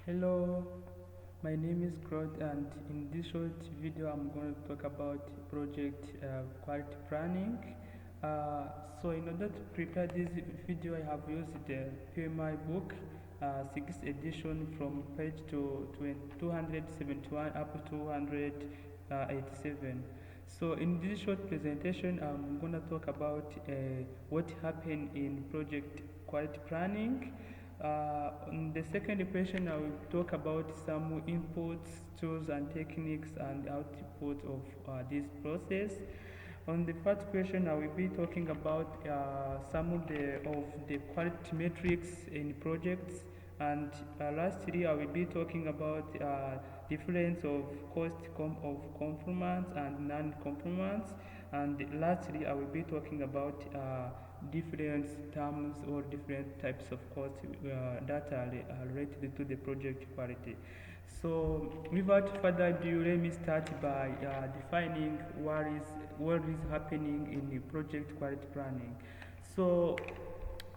Hello, my name is Claude, and in this short video I'm going to talk about project quality planning. Uh, in order to prepare this video, I have used the PMI book, 6th edition from page to 271 up to 287. So in this short presentation, I'm going to talk about what happened in project quality planning. On the second question, I will talk about some inputs, tools, and techniques and output of this process. On the first question, I will be talking about some of the quality metrics in projects, and lastly, I will be talking about difference of of conformance and non-conformance, and lastly, I will be talking about different terms or different types of costs that are related to the project quality. So without further ado, let me start by defining what is happening in the project quality planning. So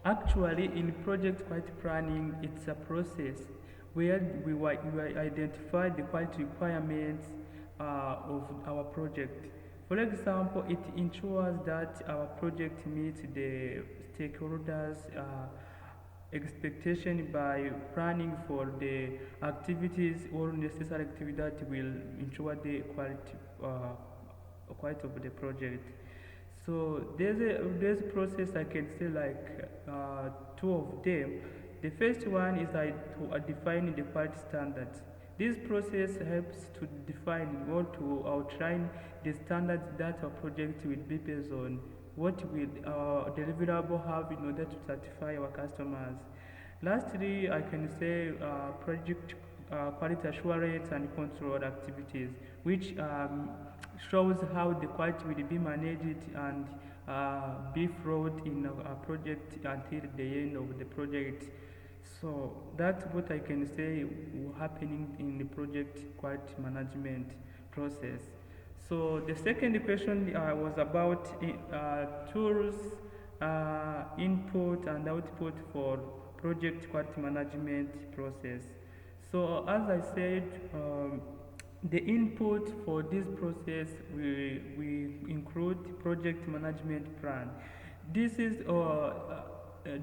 actually, in project quality planning, it's a process where we identify the quality requirements of our project. For example, it ensures that our project meets the stakeholders' expectation by planning for the activities or necessary activity that will ensure the quality of the project. So there's a process I can say like two of them. The first one is to define the quality standards. This process helps to define or to outline the standards that a project will be based on. What will our deliverable have in order to satisfy our customers? Lastly, I can say project quality assurance and control activities, which shows how the quality will be managed and be followed in a project until the end of the project. So that's what I can say happening in the project quality management process. So the second question was about tools, input and output for project quality management process. So as I said, the input for this process we include project management plan. This is a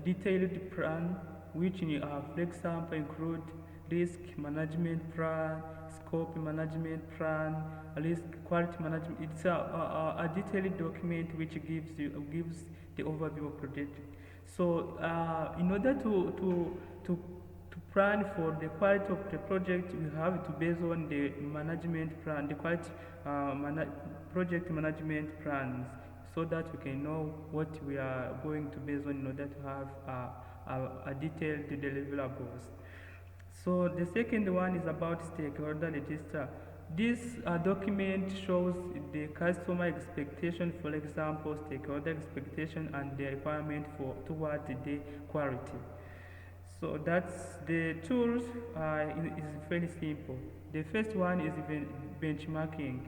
detailed plan which, for example, include risk management plan, scope management plan, risk quality management. It's a detailed document which gives the overview of project. So in order to plan for the quality of the project, we have to base on the management plan, the quality project management plans, so that we can know what we are going to base on in order to have a detailed deliverables. So the second one is about stakeholder register. This document shows the customer expectation, for example, stakeholder expectation and the requirement for towards the quality. So that's the tools is very simple. The first one is benchmarking.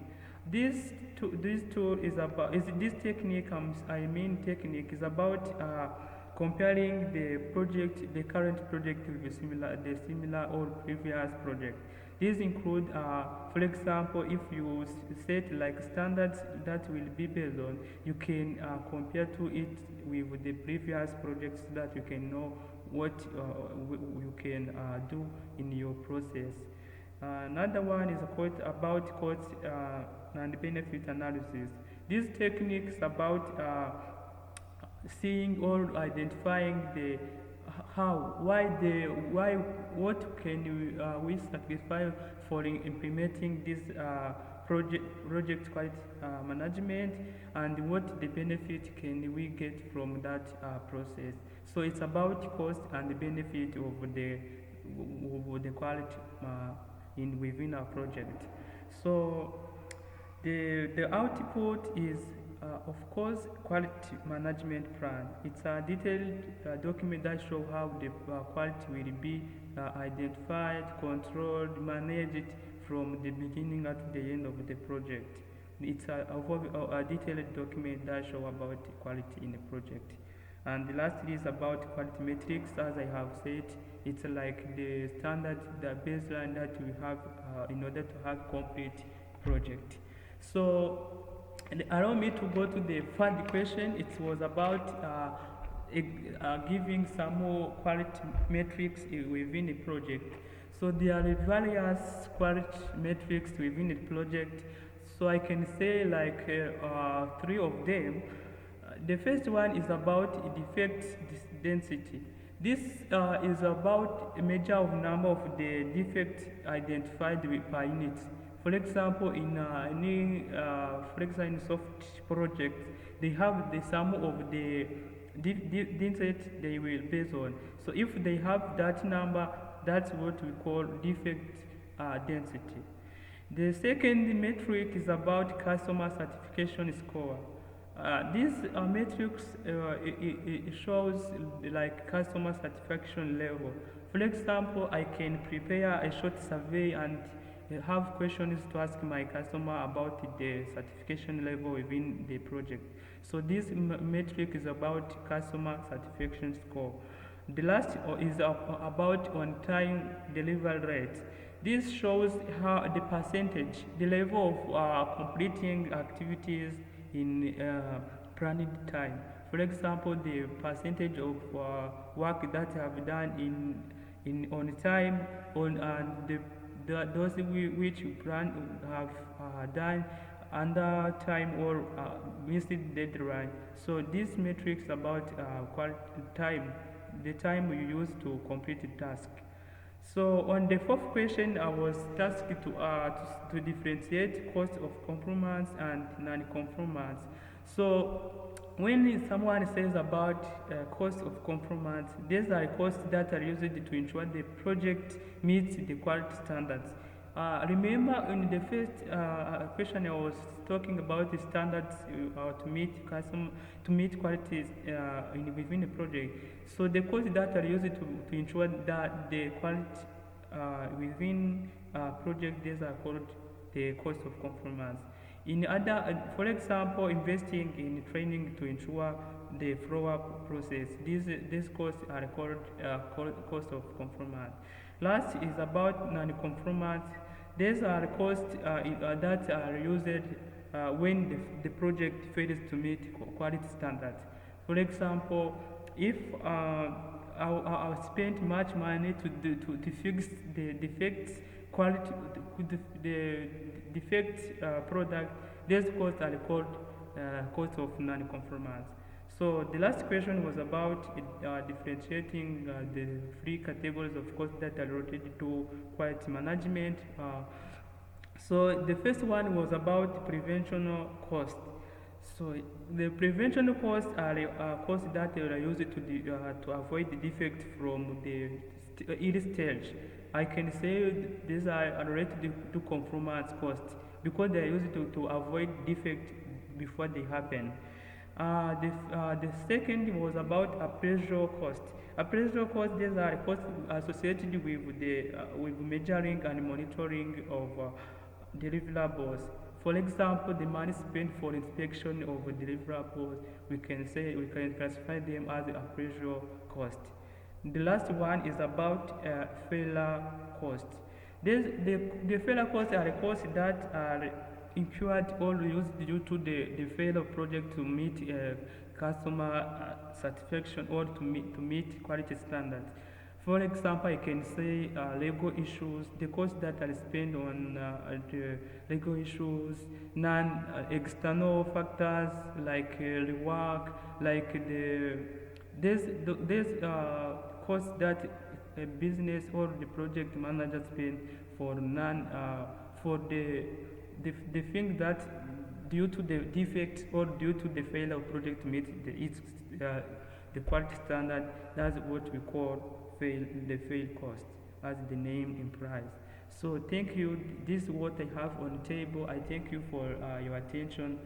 This tool is about this technique. Technique is about comparing the current project with the similar or previous project. These include, for example, if you set like standards that will be based on, you can compare to it with the previous projects so that you can know what you can do in your process. Another one is about cost and benefit analysis. These techniques about seeing or identifying the how, why, what can we sacrifice for implementing this project quality management, and what the benefit can we get from that process. So it's about cost and the benefit of the quality within our project. So the output is, of course, quality management plan. It's a detailed document that shows how the quality will be identified, controlled, managed from the beginning to the end of the project. It's a detailed document that shows about quality in the project. And lastly is about quality metrics. As I have said, It's like the standard, the baseline that we have in order to have complete project. So and allow me to go to the third question. It was about giving some more quality metrics within the project. So there are various quality metrics within the project. So I can say like three of them. The first one is about defect density. This is about a measure of number of the defects identified per unit. For example, in for example, in soft projects, they have the sum of the defect they will base on. So if they have that number, that's what we call defect density. The second metric is about customer certification score. This matrix it shows like customer satisfaction level. For example, I can prepare a short survey and have questions to ask my customer about the certification level within the project. So this metric is about customer satisfaction score. The last is about on-time delivery rate. This shows how the percentage, the level of completing activities in planned time. For example, the percentage of work that have done in on time on those which you plan have done under time or missed deadline. So these metrics about time, the time you use to complete the task. So on the fourth question, I was tasked to differentiate cost of conformance and non-conformance. So when someone says about cost of conformance, these are costs that are used to ensure the project meets the quality standards. Remember in the first question I was talking about the standards to meet qualities within the project. So the costs that are used to ensure that the quality within project, these are called the cost of conformance. In other, for example, investing in training to ensure the follow-up process, these costs are called cost of conformance. Last is about non-conformance. These are costs that are used when the project fails to meet quality standards. For example, if I spent much money to fix the defects quality, the defect product, these costs are called cost of non-conformance. So the last question was about differentiating the three categories of costs that are related to quality management. So the first one was about prevention cost. So the prevention costs are costs that are used to avoid the defect from the early stage. I can say these are related to conformance costs because they are used to avoid defect before they happen. The second was about appraisal cost. Appraisal cost, these are costs associated with measuring and monitoring of deliverables. For example, the money spent for inspection of deliverables, we can classify them as appraisal cost. The last one is about failure cost. The failure costs are costs that are incurred or used due to the failure of project to meet customer satisfaction or to meet quality standards. For example, I can say legal issues, the costs that are spent on the legal issues, non-external factors like rework, like there's costs that a business or the project manager spend for for the thing that due to the defect or due to the failure of project to meet the quality standard, that's what we call the fail cost, as the name implies. So thank you. This is what I have on the table. I thank you for your attention.